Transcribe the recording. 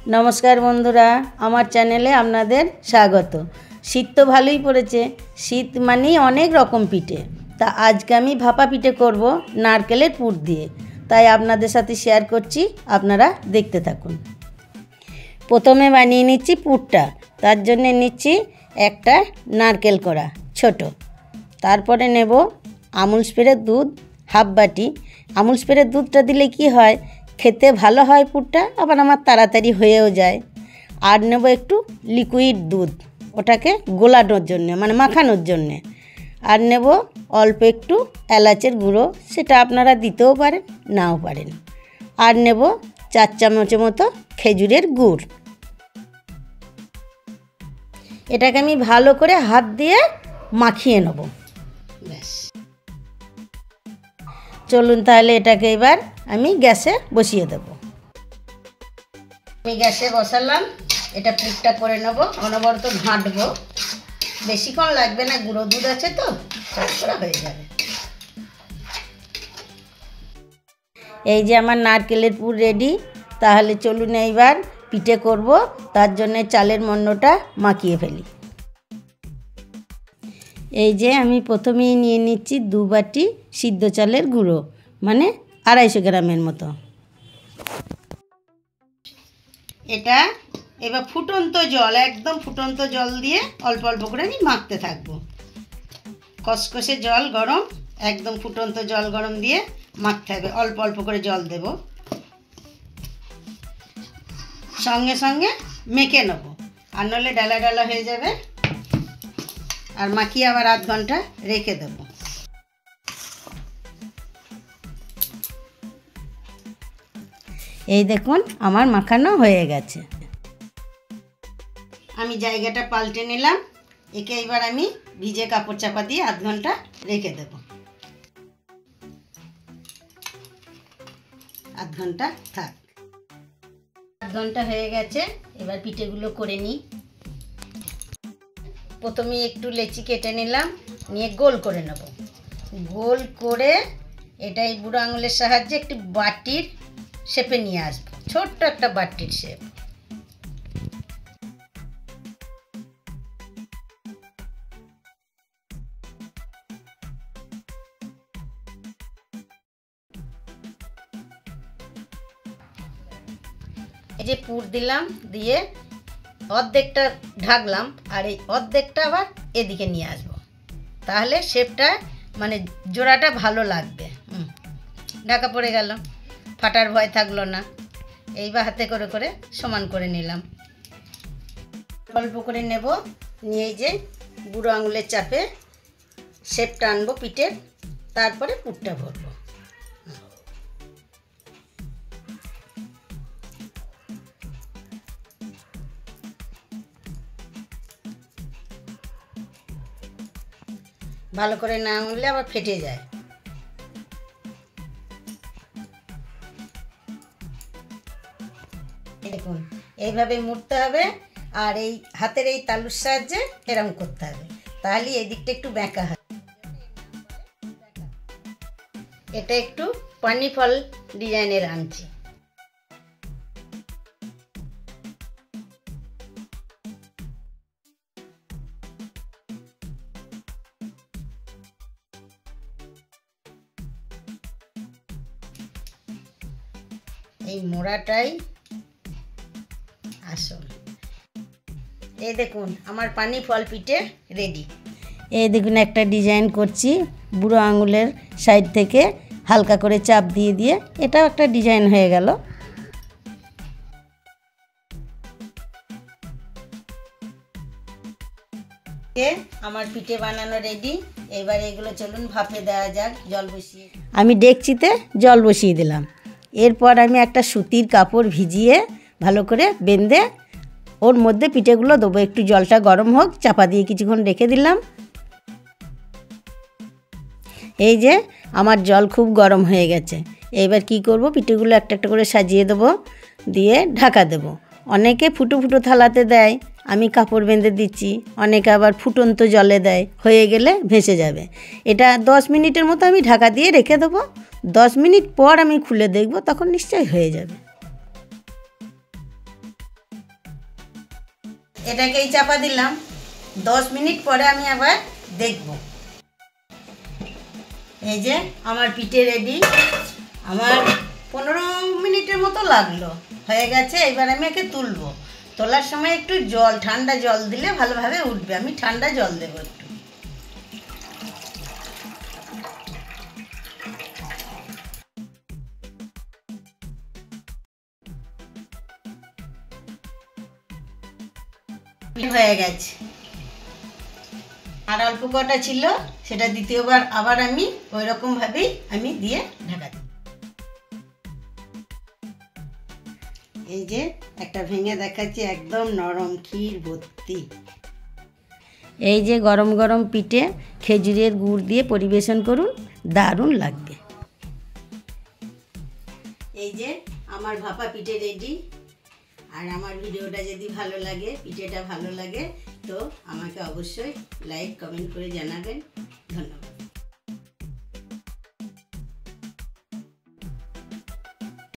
नमस्कार बंधुरा आमार चैनेले आपनादेर स्वागत। शीत तो भालोई पड़ेछे, शीत मानेई अनेक रकम पिठे। ता आजके आमी भापा पिठे करब नारकेलेर पुर दिए, ताई आपनादेर साथे शेयर करछि, आपनारा देखते थाकुन। प्रथमे बानिये निচ্ছি पुरटा, तार जन्य निচ্ছি एकटा नारकेल कोड़ा छोटो, तारपरे नेब आमुल स्प्रे दूध हाफ बाटी। आमुल स्प्रे दूधटा दिले कि हय खेते भालो हय पुरटा, आबार आमार ताड़ाताड़ी हयेओ जाय। आर नेब एकटू लिकुइड दूध, ओटाके गोलानोर जन्य माने माखानोर जन्य। आर नेब अल्प एकटू एलाचेर गुঁড়ো, सेटा आपनारा दितेও पारेन नाও पारेन। आर नेब 4 चामचेर मतो खेजुरेर गुड़। एटाके आमी भालो करे हाथ दिए माखिए नेब। ब्यास चलुन ताहले एटाके एबार आमी ग्यासे बसिए देब। आमी ग्यासे बसालाम, एटा पुरटा करे नेब, अनबरत घाँटबो, बेशिक्षण लागबे ना, गुঁড়ো दूध आछे तो चटकरा हये जाबे। এই যে আমার নারকেলের পুর রেডি। তাহলে চলুন এইবার পিঠে করব, তার জন্য চালের মন্ডটা মাখিয়ে ফেলি। এই যে আমি প্রথমেই নিয়ে নিচ্ছি 2 বাটি সিদ্ধ চালের গুঁড়ো, মানে 250 গ্রামের মতো। এটা এবার ফুটন্ত জল, একদম ফুটন্ত জল দিয়ে অল্প অল্প করে আমি মাখতে থাকবো। কসকসে জল গরম, একদম ফুটন্ত জল গরম দিয়ে মাখতে হবে। অল্প অল্প করে জল দেব, সঙ্গে সঙ্গে মেখে নেব, আর নলে ডালা ডালা হয়ে যাবে। আর মাখিয়ে আবার আধ ঘন্টা রেখে দেব। এই দেখুন আমার মাখানো হয়ে গেছে। আমি জায়গাটা পাল্টে নিলাম। একে এবার আমি ভিজে কাপড় চাপা দিয়ে আধ ঘন্টা রেখে দেব। আধ ঘন্টা থাক। আধ ঘন্টা হয়ে গেছে, এবার পিঠেগুলো করে নিই। প্রথমে একটু লেচি কেটে নিলাম, নিয়ে গোল করে নেব। গোল করে এটাই বুড়ো আঙুলের সাহায্যে একটি বাটির শেপে নিয়ে আসবো, ছোট্ট একটা বাটির শেপ। এই যে পুর দিলাম, দিয়ে অর্ধেকটা ঢাকলাম, আর এই অর্ধেকটা আবার এদিকে নিয়ে আসবো, তাহলে শেপটা মানে জোড়াটা ভালো লাগবে। ঢাকা পড়ে গেল, ফাটার ভয় থাকলো না। এইবার হাতে করে করে সমান করে নিলাম। অল্প করে নেব, নিয়ে যে বুড়ো আঙুলের চাপে শেপটা আনবো পিঠের, তারপরে পুরটা ভরবো। ভালো করে না উঠলে আবার ফেটে যায়। দেখুন এইভাবে মুড়তে হবে, আর এই হাতের এই তালুর সাহায্যে এরকম করতে হবে, তাহলে এই দিকটা একটু বেঁকা হয়। এটা একটু পানি ফল ডিজাইনের আনছি। এই মোড়াটাই আসল। এই দেখুন আমার পানি ফল পিঠে রেডি। এই দেখুন একটা ডিজাইন করছি, বুড়ো আঙুলের সাইড থেকে হালকা করে চাপ দিয়ে দিয়ে, এটাও একটা ডিজাইন হয়ে গেল। আমার পিঠে বানানো রেডি। এবার এগুলো চলুন ভাপে দেওয়া যাক। জল বসিয়ে আমি ডেকচিতে জল বসিয়ে দিলাম। এরপর আমি একটা সুতির কাপড় ভিজিয়ে ভালো করে বেঁধে ওর মধ্যে পিঠেগুলো দেবো। একটু জলটা গরম হোক, চাপা দিয়ে কিছুক্ষণ রেখে দিলাম। এই যে আমার জল খুব গরম হয়ে গেছে। এবার কি করব, পিঠেগুলো একটা একটা করে সাজিয়ে দেবো, দিয়ে ঢাকা দেবো। অনেকে ফুটো ফুটো থালাতে দেয়, আমি কাপড় বেঁধে দিচ্ছি। অনেকে আবার ফুটন্ত জলে দেয়, হয়ে গেলে ভেসে যাবে। এটা 10 মিনিটের মতো আমি ঢাকা দিয়ে রেখে দেবো। 10 মিনিট পর আমি খুলে দেখব, তখন নিশ্চয়ই হয়ে যাবে। এটাকেই চাপা দিলাম। 10 মিনিট পরে আমি আবার দেখব। এই যে আমার পিঠে রেডি। আমার 15 মিনিটের মতো লাগলো, হয়ে গেছে। এবার আমি একে তুলবো। তোলার সময় একটু ঠান্ডা জল দিলে ভালোভাবে উঠবে। আমি ঠান্ডা জল দেবো একটু। হয়ে গেছে। আর অল্প কটা ছিল, সেটা দ্বিতীয়বার আবার আমি ওই রকম ভাবেই আমি দিয়ে ঢাকা দিই। এই যে একটা ভেঙে দেখাচ্ছি, একদম নরম ক্ষীর ভর্তি। এই যে গরম গরম পিঠে খেজুরের গুড় দিয়ে পরিবেশন করুন, দারুণ লাগবে। এই যে আমার ভাপা পিঠে রেডি। আর আমার ভিডিওটা যদি ভালো লাগে, পিঠেটা ভালো লাগে, তো আমাকে অবশ্যই লাইক কমেন্ট করে জানাবেন। ধন্যবাদ।